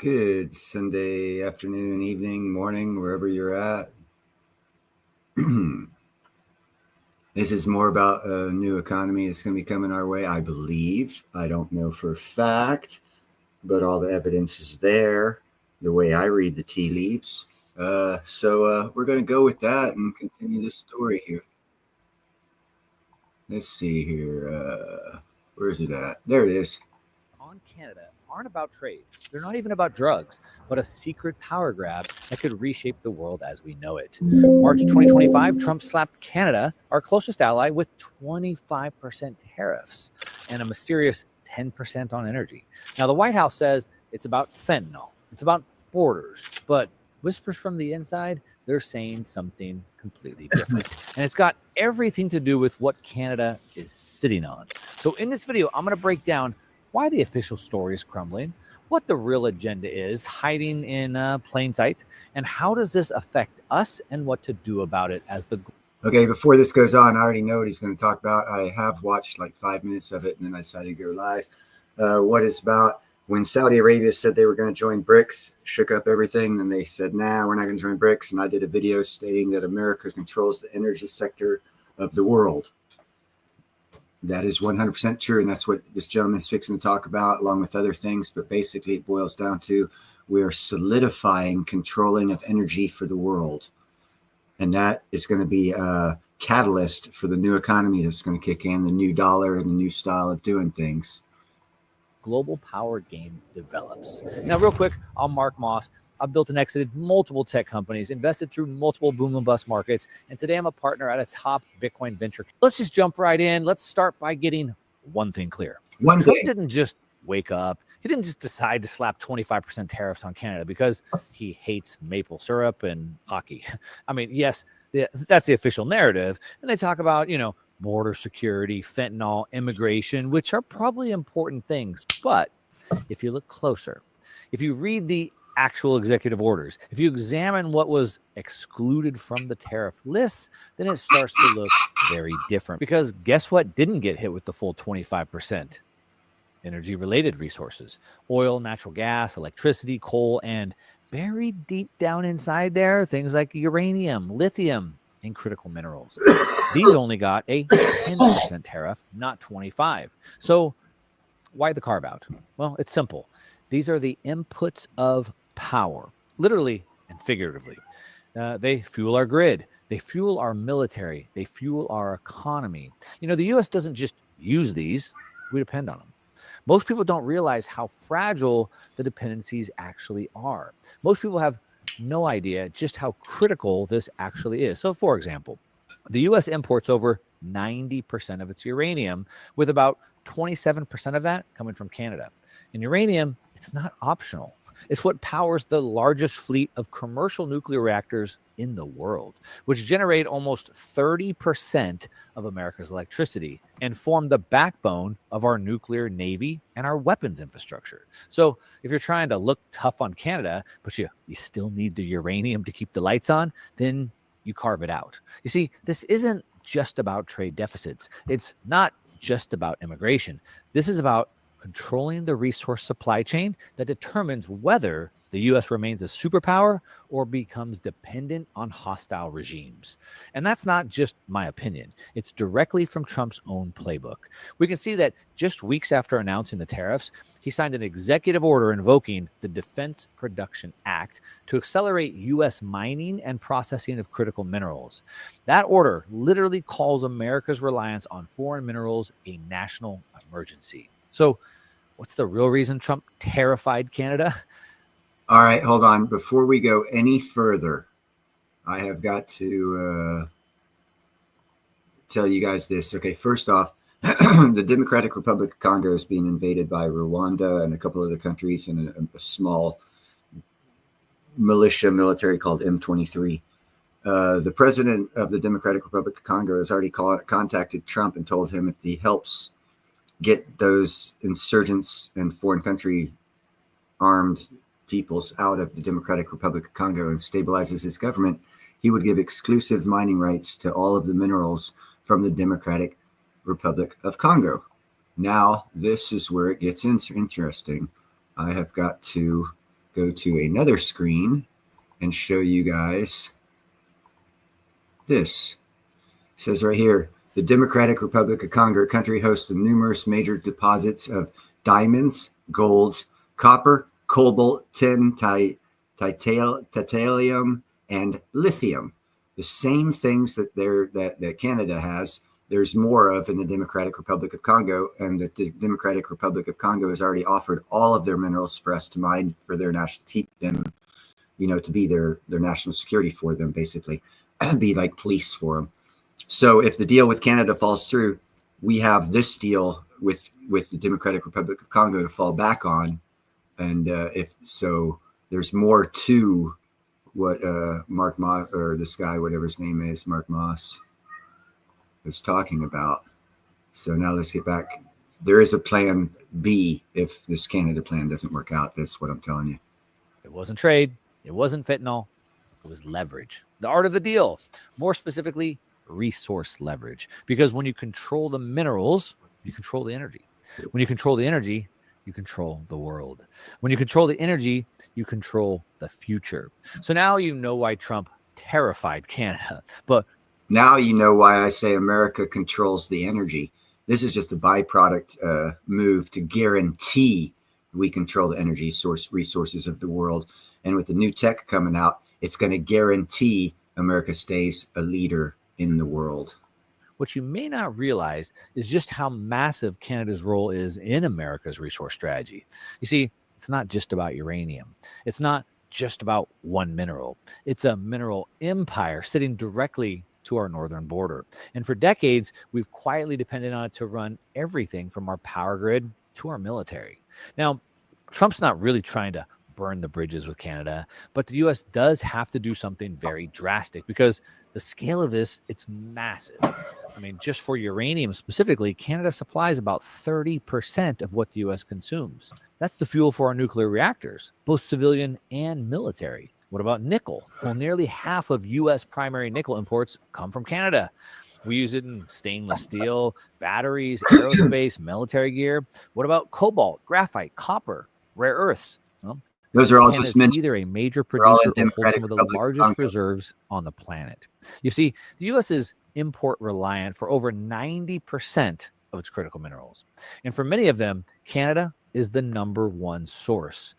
Good Sunday afternoon, evening, morning, wherever you're at. This is more about a new economy that's going to be coming our way, I believe. I don't know for a fact, but all the evidence is there, the way I read the tea leaves. So we're going to go with that and continue this story here. Let's see here. Where is it at? There it is. On Canada aren't about trade. They're not even about drugs, but a secret power grab that could reshape the world as we know it. March 2025, Trump slapped Canada, our closest ally, with 25% tariffs and a mysterious 10% on energy. Now, the White House says it's about fentanyl, it's about borders, but whispers from the inside, they're saying something completely different. And it's got everything to do with what Canada is sitting on. So in this video, I'm going to break down why the official story is crumbling, what the real agenda is hiding in plain sight, and how does this affect us and what to do about it as the... Okay, before this goes on, I already know what he's going to talk about. I have watched like 5 minutes of it, and then I decided to go live. What it's about, when Saudi Arabia said they were going to join BRICS, shook up everything, and they said, nah, we're not going to join BRICS. And I did a video stating that America controls the energy sector of the world. That is 100% true, and that's what this gentleman is fixing to talk about, along with other things. But basically, it boils down to we are solidifying controlling of energy for the world. And that is going to be a catalyst for the new economy that's going to kick in, the new dollar and the new style of doing things. Global power game develops. Now, real quick, I'm Mark Moss. I've built and exited multiple tech companies, invested through multiple boom and bust markets, and today I'm a partner at a top Bitcoin venture. Let's just jump right in. Let's start by getting one thing clear. Trump didn't just wake up. He didn't just decide to slap 25% tariffs on Canada because he hates maple syrup and hockey. I mean, yes, that's the official narrative. And they talk about, border security, fentanyl, immigration, which are probably important things. But if you look closer, if you read the actual executive orders, if you examine what was excluded from the tariff lists, then it starts to look very different. Because guess what didn't get hit with the full 25%? Energy-related resources, oil, natural gas, electricity, coal, and buried deep down inside there, things like uranium, lithium, and critical minerals. These only got a 10% tariff, not 25%. So why the carve out? Well, it's simple. These are the inputs of power, literally and figuratively. They fuel our grid. They fuel our military. They fuel our economy. The U.S. doesn't just use these. We depend on them. Most people don't realize how fragile the dependencies actually are. Most people have no idea just how critical this actually is. So, for example, the U.S. imports over 90% of its uranium, with about 27% of that coming from Canada. And uranium, it's not optional. It's what powers the largest fleet of commercial nuclear reactors in the world, which generate almost 30% of America's electricity and form the backbone of our nuclear navy and our weapons infrastructure. So if you're trying to look tough on Canada, but you still need the uranium to keep the lights on, then you carve it out. You see, this isn't just about trade deficits. It's not just about immigration. This is about controlling the resource supply chain that determines whether the U.S. remains a superpower or becomes dependent on hostile regimes. And that's not just my opinion. It's directly from Trump's own playbook. We can see that just weeks after announcing the tariffs, he signed an executive order invoking the Defense Production Act to accelerate U.S. mining and processing of critical minerals. That order literally calls America's reliance on foreign minerals a national emergency. So what's the real reason Trump terrified Canada? All right, hold on. Before we go any further, I have got to tell you guys this. Okay, first off, the Democratic Republic of Congo is being invaded by Rwanda and a couple other countries and a small militia military called M23. The president of the Democratic Republic of Congo has already contacted Trump and told him if he helps get those insurgents and foreign country armed peoples out of the Democratic Republic of Congo and stabilizes his government, he would give exclusive mining rights to all of the minerals from the Democratic Republic of Congo. Now, this is where it gets interesting. I have got to go to another screen and show you guys this. It says right here, the Democratic Republic of Congo country hosts numerous major deposits of diamonds, golds, copper, cobalt, tin, titanium, and lithium. The same things that Canada has, there's more of in the Democratic Republic of Congo, and the Democratic Republic of Congo has already offered all of their minerals for us to mine for their national, keep them, to be their national security for them, basically, be like police for them. So if the deal with Canada falls through, we have this deal with the Democratic Republic of Congo to fall back on, and if so, there's more to what Mark Moss, or this guy, whatever his name is, Mark Moss, was talking about. So now let's get back. There is a plan B if this Canada plan doesn't work out. That's what I'm telling you. It wasn't trade. It wasn't fentanyl. It was leverage. The art of the deal. More specifically, resource leverage. Because when you control the minerals, you control the energy. When you control the energy, you control the world. When you control the energy, you control the future. So now you know why Trump terrified Canada. But now you know why I say America controls the energy. This is just a byproduct move to guarantee we control the energy resources of the world. And with the new tech coming out, it's going to guarantee America stays a leader in the world. What you may not realize is just how massive Canada's role is in America's resource strategy. You see, it's not just about uranium. It's not just about one mineral. It's a mineral empire sitting directly to our northern border. And for decades, we've quietly depended on it to run everything from our power grid to our military. Now, Trump's not really trying to burn the bridges with Canada, but the U.S. does have to do something very drastic because the scale of this, it's massive. I mean, just for uranium specifically, Canada supplies about 30% of what the U.S. consumes. That's the fuel for our nuclear reactors, both civilian and military. What about nickel? Well, nearly half of U.S. primary nickel imports come from Canada. We use it in stainless steel, batteries, aerospace, military gear. What about cobalt, graphite, copper, rare earths? Well, those are all Canada's just mentioned. either a major producer or holds some of the largest reserves on the planet. You see, the U.S. is import reliant for over 90% of its critical minerals. And for many of them, Canada is the number one source.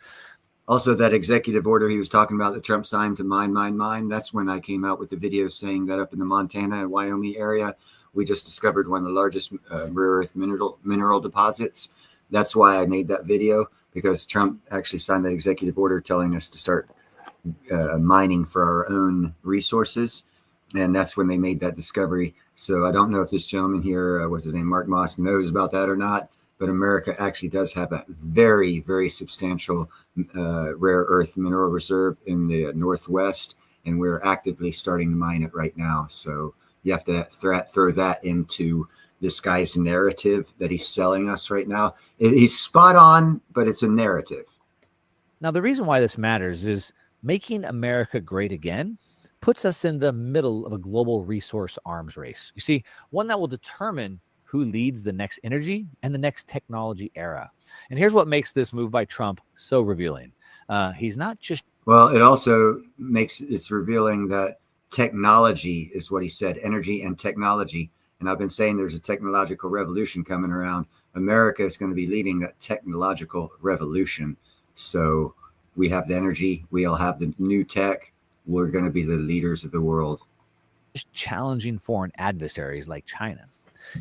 Also, that executive order he was talking about that Trump signed to mine. That's when I came out with the video saying that up in the Montana and Wyoming area, we just discovered one of the largest rare earth mineral deposits. That's why I made that video, because Trump actually signed that executive order telling us to start mining for our own resources. And that's when they made that discovery. So I don't know if this gentleman here, what's his name, Mark Moss, knows about that or not. But America actually does have a very, very substantial rare earth mineral reserve in the Northwest, and we're actively starting to mine it right now. So you have to throw that into this guy's narrative that he's selling us right now. He's spot on, but it's a narrative. Now, the reason why this matters is making America great again puts us in the middle of a global resource arms race. You see, one that will determine who leads the next energy and the next technology era. And here's what makes this move by Trump so revealing. He's not just... Well, it also it's revealing that technology is what he said, energy and technology. And I've been saying there's a technological revolution coming around. America is going to be leading that technological revolution. So we have the energy, we'll have the new tech. We're going to be the leaders of the world. Just challenging foreign adversaries like China.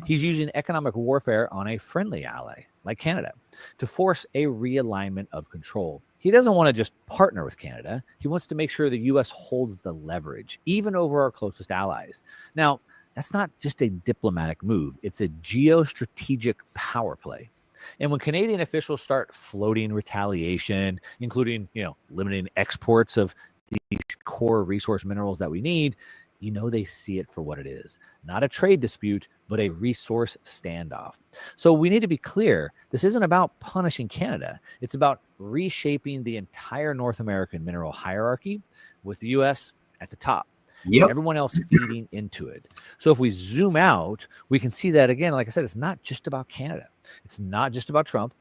He's using economic warfare on a friendly ally like Canada to force a realignment of control. He doesn't want to just partner with Canada. He wants to make sure the U.S. holds the leverage, even over our closest allies. Now, that's not just a diplomatic move. It's a geostrategic power play. And when Canadian officials start floating retaliation, including, limiting exports of these core resource minerals that we need, they see it for what it is. Not a trade dispute, but a resource standoff. So we need to be clear. This isn't about punishing Canada. It's about reshaping the entire North American mineral hierarchy with the U.S. at the top. Yep. Everyone else feeding into it. So if we zoom out, we can see that again. Like I said, it's not just about Canada. It's not just about Trump.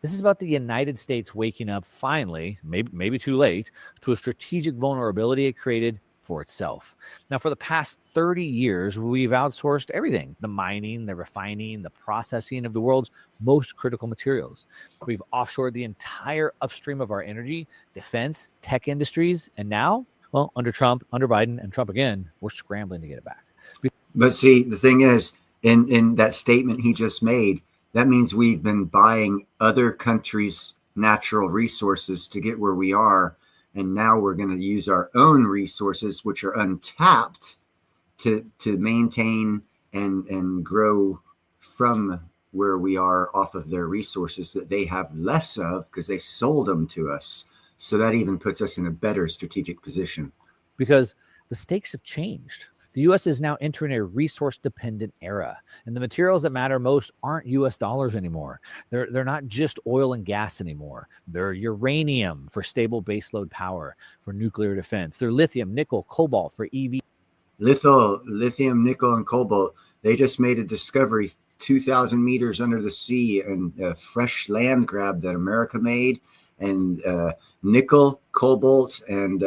This is about the United States waking up finally, maybe too late, to a strategic vulnerability it created for itself. Now, for the past 30 years, we've outsourced everything: the mining, the refining, the processing of the world's most critical materials. We've offshored the entire upstream of our energy, defense, tech industries. And now, well, under Trump, under Biden, and Trump again, we're scrambling to get it back. But see, the thing is, in that statement he just made, that means we've been buying other countries' natural resources to get where we are. And now we're going to use our own resources, which are untapped, to maintain and grow from where we are off of their resources that they have less of because they sold them to us. So that even puts us in a better strategic position. Because the stakes have changed. The U.S. is now entering a resource-dependent era, and the materials that matter most aren't U.S. dollars anymore. They're not just oil and gas anymore. They're uranium for stable baseload power, for nuclear defense. They're lithium, nickel, cobalt for EV. Lithium, nickel, and cobalt. They just made a discovery 2,000 meters under the sea, and a fresh land grab that America made. And nickel, cobalt, and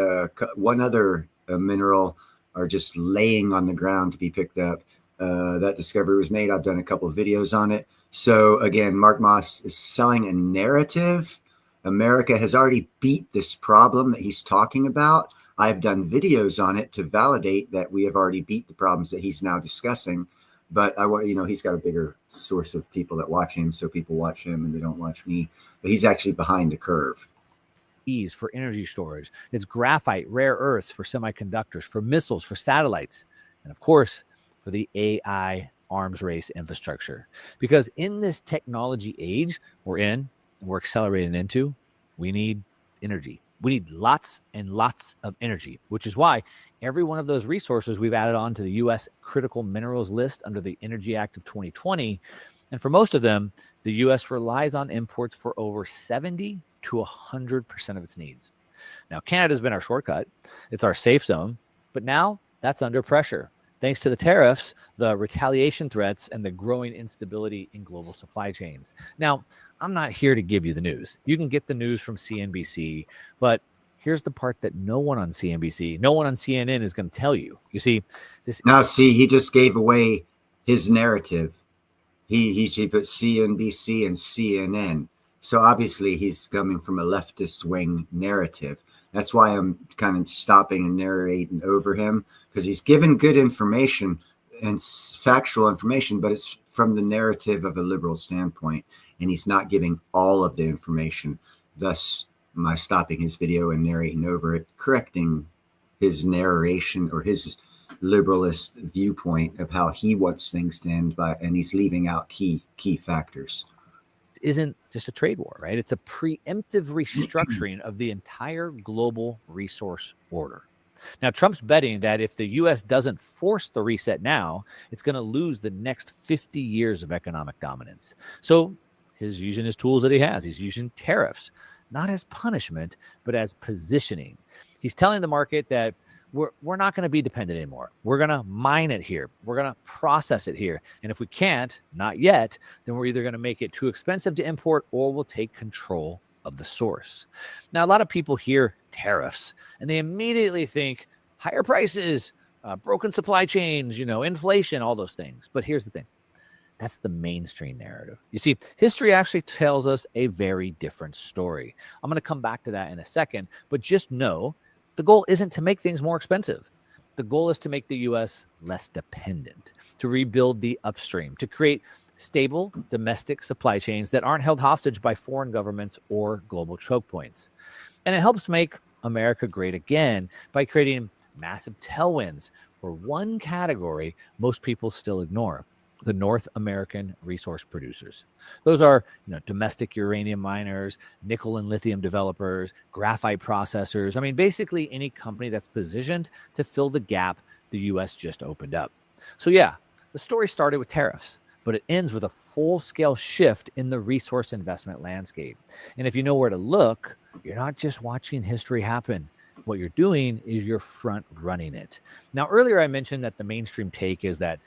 one other mineral are just laying on the ground to be picked up. That discovery was made. I've done a couple of videos on it. So again, Mark Moss is selling a narrative. America has already beat this problem that he's talking about. I've done videos on it to validate that we have already beat the problems that he's now discussing. But I want, he's got a bigger source of people that watch him. So people watch him and they don't watch me, but he's actually behind the curve. For energy storage. It's graphite, rare earths for semiconductors, for missiles, for satellites, and of course, for the AI arms race infrastructure. Because in this technology age we're accelerating into, we need energy. We need lots and lots of energy, which is why every one of those resources we've added on to the U.S. critical minerals list under the Energy Act of 2020. And for most of them, the U.S. relies on imports for over 70 to 100% of its needs. Now, Canada's been our shortcut. It's our safe zone, but now that's under pressure. Thanks to the tariffs, the retaliation threats, and the growing instability in global supply chains. Now, I'm not here to give you the news. You can get the news from CNBC, but here's the part that no one on CNBC, no one on CNN is going to tell you. You see, he just gave away his narrative. He put CNBC and CNN. So obviously he's coming from a leftist wing narrative. That's why I'm kind of stopping and narrating over him, because he's given good information and factual information, but it's from the narrative of a liberal standpoint, and he's not giving all of the information. Thus, my stopping his video and narrating over it, correcting his narration or his liberalist viewpoint of how he wants things to end by, and he's leaving out key factors. Isn't just a trade war, right? It's a preemptive restructuring of the entire global resource order. Now, Trump's betting that if the U.S. doesn't force the reset now, it's going to lose the next 50 years of economic dominance. So he's using his tools that he has. He's using tariffs, not as punishment, but as positioning. He's telling the market that we're not going to be dependent anymore. We're going to mine it here. We're going to process it here. And if we can't, not yet, then we're either going to make it too expensive to import or we'll take control of the source. Now, a lot of people hear tariffs and they immediately think higher prices, broken supply chains, inflation, all those things. But here's the thing. That's the mainstream narrative. You see, history actually tells us a very different story. I'm going to come back to that in a second, but just know the goal isn't to make things more expensive. The goal is to make the U.S. less dependent, to rebuild the upstream, to create stable domestic supply chains that aren't held hostage by foreign governments or global choke points. And it helps make America great again by creating massive tailwinds for one category most people still ignore: the North American resource producers. Those are, domestic uranium miners, nickel and lithium developers, graphite processors. I mean, basically any company that's positioned to fill the gap the U.S. just opened up. So yeah, the story started with tariffs, but it ends with a full-scale shift in the resource investment landscape. And if you know where to look, you're not just watching history happen. What you're doing is you're front running it. Now, earlier I mentioned that the mainstream take is that,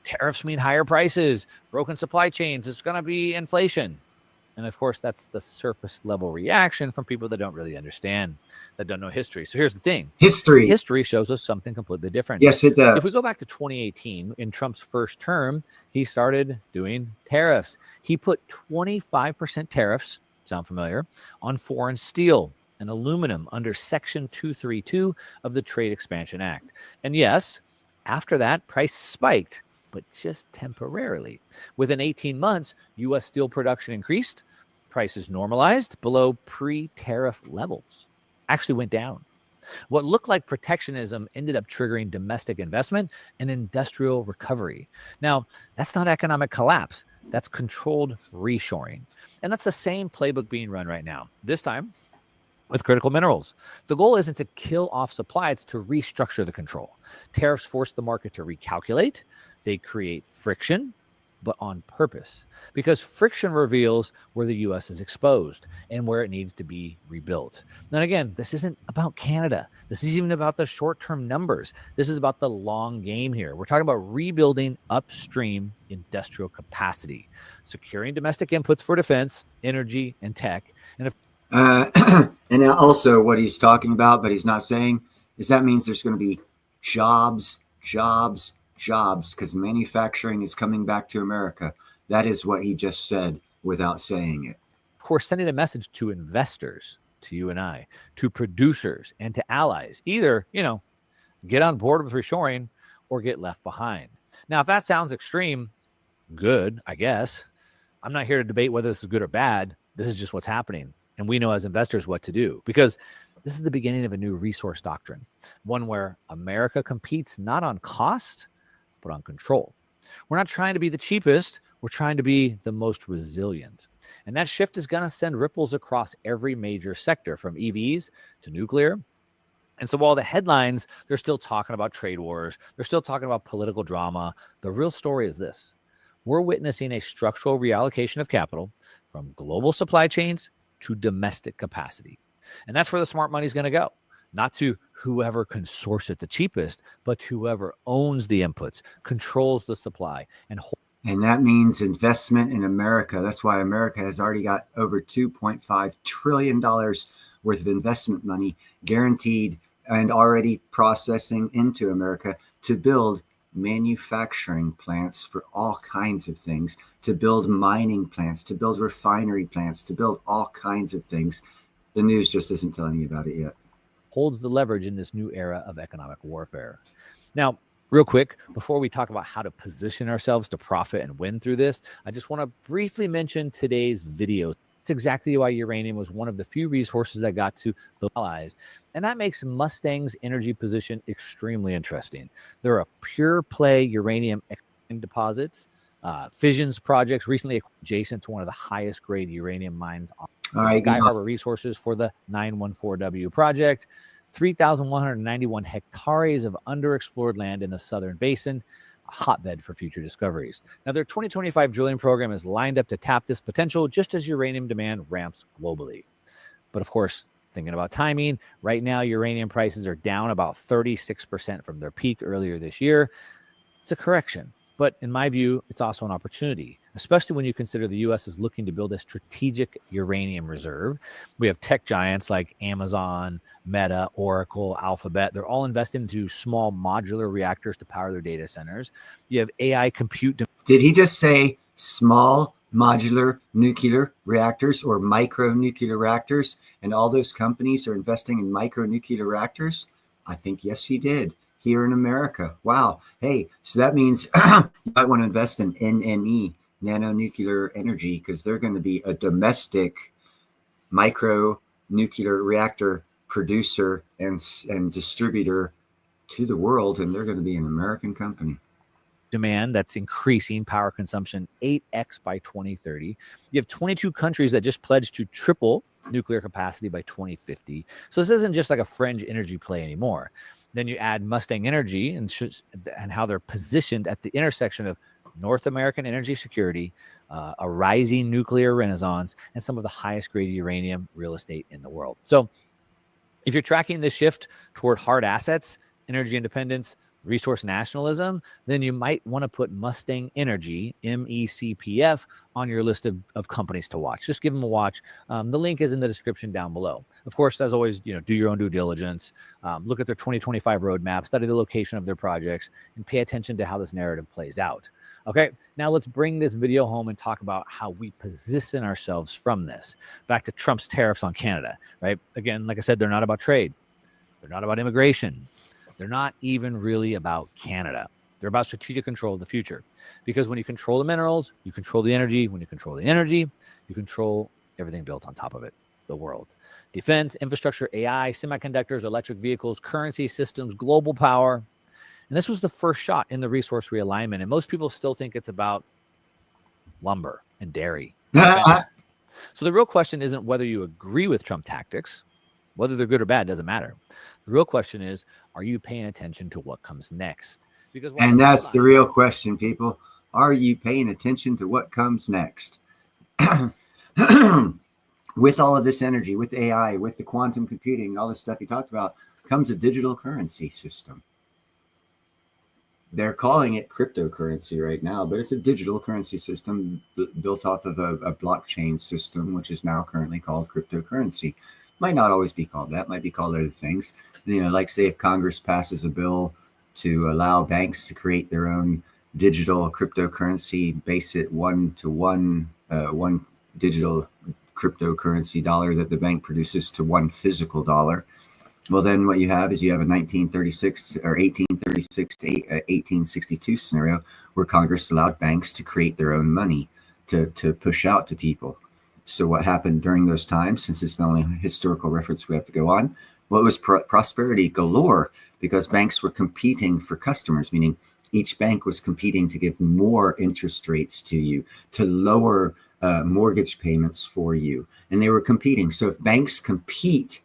tariffs mean higher prices, broken supply chains, it's going to be inflation. And of course, that's the surface level reaction from people that don't really understand, that don't know history. So here's the thing. History. History shows us something completely different. Yes, it does. If we go back to 2018, in Trump's first term, he started doing tariffs. He put 25% tariffs, sound familiar, on foreign steel and aluminum under Section 232 of the Trade Expansion Act. And yes, after that, price spiked, but just temporarily. Within 18 months, U.S. steel production increased, prices normalized below pre-tariff levels, actually went down. What looked like protectionism ended up triggering domestic investment and industrial recovery. Now, that's not economic collapse. That's controlled reshoring. And that's the same playbook being run right now. This time, with critical minerals. The goal isn't to kill off supply, it's to restructure the control. Tariffs force the market to recalculate. They create friction, but on purpose, because friction reveals where the U.S. is exposed and where it needs to be rebuilt. Now, again, this isn't about Canada. This is even about the short-term numbers. This is about the long game here. We're talking about rebuilding upstream industrial capacity, securing domestic inputs for defense, energy, and tech. And if and also what he's talking about, but he's not saying, is that means there's going to be jobs, because manufacturing is coming back to America. That is what he just said without saying it. Of course, sending a message to investors, to you and I, to producers, and to allies. Either, get on board with reshoring or get left behind. Now, if that sounds extreme, good, I guess. I'm not here to debate whether this is good or bad. This is just what's happening. And we know as investors what to do, because this is the beginning of a new resource doctrine, one where America competes not on cost, but on control. We're not trying to be the cheapest. We're trying to be the most resilient. And that shift is going to send ripples across every major sector, from EVs to nuclear. And so while the headlines, they're still talking about trade wars, they're still talking about political drama, the real story is this. We're witnessing a structural reallocation of capital from global supply chains to domestic capacity. And that's where the smart money is going to go. Not to whoever can source it the cheapest, but whoever owns the inputs, controls the supply, and that means investment in America. That's why America has already got over $2.5 trillion worth of investment money guaranteed and already processing into America to build manufacturing plants for all kinds of things, to build mining plants, to build refinery plants, to build all kinds of things. The news just isn't telling you about it yet. Holds the leverage in this new era of economic warfare. Now, real quick, before we talk about how to position ourselves to profit and win through this, I just want to briefly mention today's video. It's exactly why uranium was one of the few resources that got to the allies. And that makes Mustang's energy position extremely interesting. They're a pure play uranium deposits, fissions projects recently adjacent to one of the highest grade uranium mines on Sky Harbor Resources for the 914W project. 3,191 hectares of underexplored land in the southern basin, a hotbed for future discoveries. Now, their 2025 drilling program is lined up to tap this potential just as uranium demand ramps globally. But of course, thinking about timing, right now uranium prices are down about 36% from their peak earlier this year. It's a correction, but in my view, it's also an opportunity, especially when you consider the U.S. is looking to build a strategic uranium reserve. We have tech giants like Amazon, Meta, Oracle, Alphabet. They're all investing into small modular reactors to power their data centers. You have AI compute. Did he just say small modular nuclear reactors or micro nuclear reactors? And all those companies are investing in micro nuclear reactors? I think, yes, he did. Here in America. Wow. Hey, so that means you might want to invest in NNE, nano nuclear energy, because they're going to be a domestic micro nuclear reactor producer and distributor to the world, and they're going to be an American company. Demand that's increasing power consumption 8x by 2030. You have 22 countries that just pledged to triple nuclear capacity by 2050. So this isn't just like a fringe energy play anymore. Then you add Mustang Energy and how they're positioned at the intersection of North American energy security, a rising nuclear renaissance, and some of the highest grade uranium real estate in the world. So if you're tracking the shift toward hard assets, energy independence, resource nationalism, then you might want to put Mustang Energy, MECPF, on your list of companies to watch. Just give them a watch. The link is in the description down below. Of course, as always, do your own due diligence. Look at their 2025 roadmap, study the location of their projects, and pay attention to how this narrative plays out. Okay, now let's bring this video home and talk about how we position ourselves from this. Back to Trump's tariffs on Canada, right? Again, like I said, they're not about trade. They're not about immigration. They're not even really about Canada. They're about strategic control of the future. Because when you control the minerals, you control the energy. When you control the energy, you control everything built on top of it, the world. Defense, infrastructure, AI, semiconductors, electric vehicles, currency systems, global power. And this was the first shot in the resource realignment. And most people still think it's about lumber and dairy. So the real question isn't whether you agree with Trump tactics. Whether they're good or bad doesn't matter. The real question is, are you paying attention to what comes next? And that's the real question, people. Are you paying attention to what comes next? With all of this energy, with AI, with the quantum computing, all this stuff you talked about, comes a digital currency system. They're calling it cryptocurrency right now, but it's a digital currency system built off of a blockchain system, which is now currently called cryptocurrency. Might not always be called that, might be called other things. Like say if Congress passes a bill to allow banks to create their own digital cryptocurrency, base it one digital cryptocurrency dollar that the bank produces to one physical dollar. Well, then what you have is you have a 1936 or 1836 to 1862 scenario where Congress allowed banks to create their own money to push out to people. So what happened during those times, since it's the only historical reference we have to go on, well, it was prosperity galore because banks were competing for customers, meaning each bank was competing to give more interest rates to you, to lower mortgage payments for you. And they were competing. So if banks compete,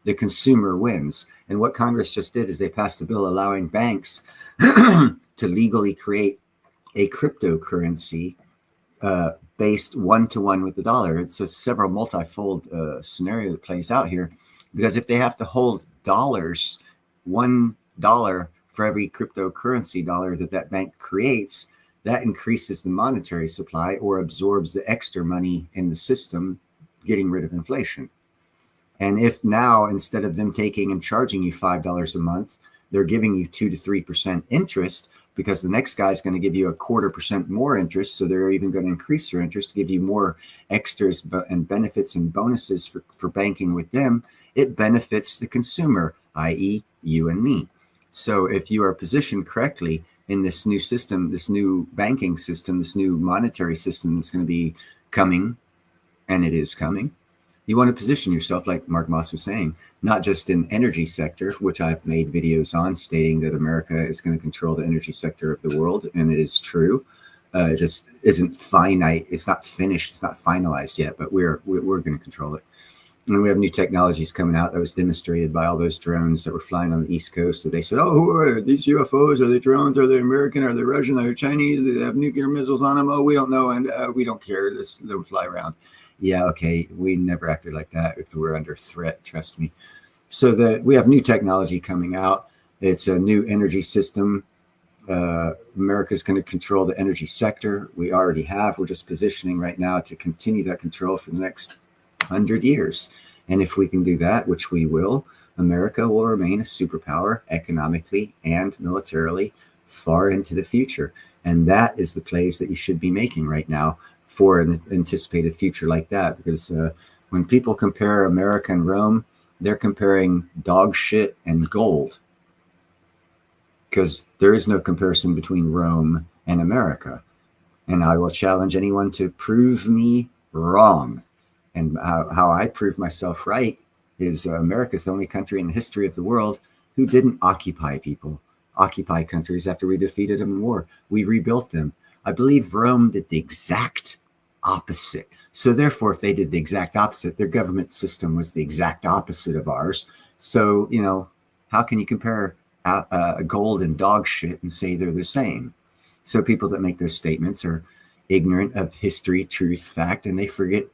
the consumer wins. And what Congress just did is they passed a bill allowing banks to legally create a cryptocurrency based one-to-one with the dollar. It's a several multifold scenario that plays out here, because if they have to hold dollars, $1 for every cryptocurrency dollar that bank creates, that increases the monetary supply or absorbs the extra money in the system, getting rid of inflation. And if now, instead of them taking and charging you $5 a month, they're giving you 2 to 3% interest, because the next guy is going to give you 0.25% more interest. So they're even going to increase your interest to give you more extras and benefits and bonuses for banking with them. It benefits the consumer, i.e. you and me. So if you are positioned correctly in this new system, this new banking system, this new monetary system that's going to be coming, and it is coming, you want to position yourself, like Mark Moss was saying, not just in energy sector, which I've made videos on stating that America is going to control the energy sector of the world. And it is true. It just isn't finite. It's not finished. It's not finalized yet, but we're going to control it. And we have new technologies coming out that was demonstrated by all those drones that were flying on the East Coast. So they said, oh, who are these UFOs? Are they drones? Are they American? Are they Russian? Are they Chinese? Do they have nuclear missiles on them? Oh, we don't know. And we don't care. Let them fly around. Yeah, okay, we never acted like that if we're under threat, trust me. So that we have new technology coming out. It's a new energy system. America's going to control the energy sector. We already have. We're just positioning right now to continue that control for the next 100 years. And if we can do that, which we will, America will remain a superpower economically and militarily far into the future. And that is the plays that you should be making right now for an anticipated future like that. Because when people compare America and Rome, they're comparing dog shit and gold. Because there is no comparison between Rome and America. And I will challenge anyone to prove me wrong. And how I prove myself right is America is the only country in the history of the world who didn't occupy countries after we defeated them in war. We rebuilt them. I believe Rome did the exact opposite. So therefore, if they did the exact opposite, their government system was the exact opposite of ours. So, how can you compare gold and dog shit and say they're the same? So people that make those statements are ignorant of history, truth, fact, and they forget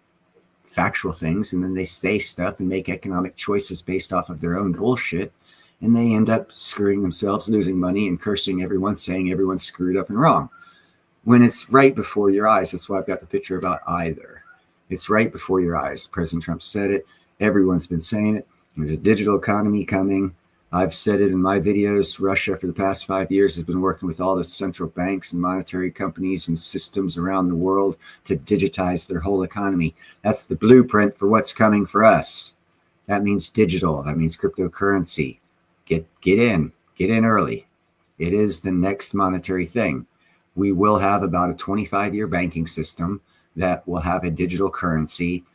factual things. And then they say stuff and make economic choices based off of their own bullshit. and they end up screwing themselves, losing money, and cursing everyone, saying everyone's screwed up and wrong. When it's right before your eyes. That's why I've got the picture about either. It's right before your eyes. President Trump said it. Everyone's been saying it. There's a digital economy coming. I've said it in my videos. Russia, for the past 5 years, has been working with all the central banks and monetary companies and systems around the world to digitize their whole economy. That's the blueprint for what's coming for us. That means digital. That means cryptocurrency. Get in early. It is the next monetary thing. We will have about a 25-year banking system that will have a digital currency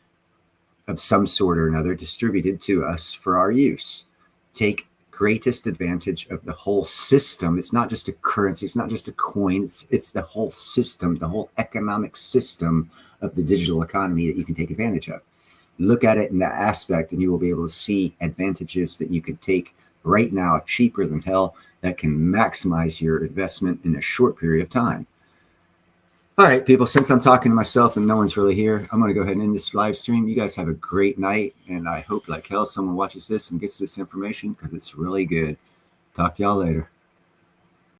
of some sort or another distributed to us for our use. Take greatest advantage of the whole system. It's not just a currency. It's not just a coin. It's the whole system, the whole economic system of the digital economy that you can take advantage of. Look at it in that aspect, and you will be able to see advantages that you could take right now, cheaper than hell, that can maximize your investment in a short period of time. All right, people, since I'm talking to myself and no one's really here, I'm going to go ahead and end this live stream. You guys have a great night, and I hope like hell someone watches this and gets this information because it's really good. Talk to y'all later.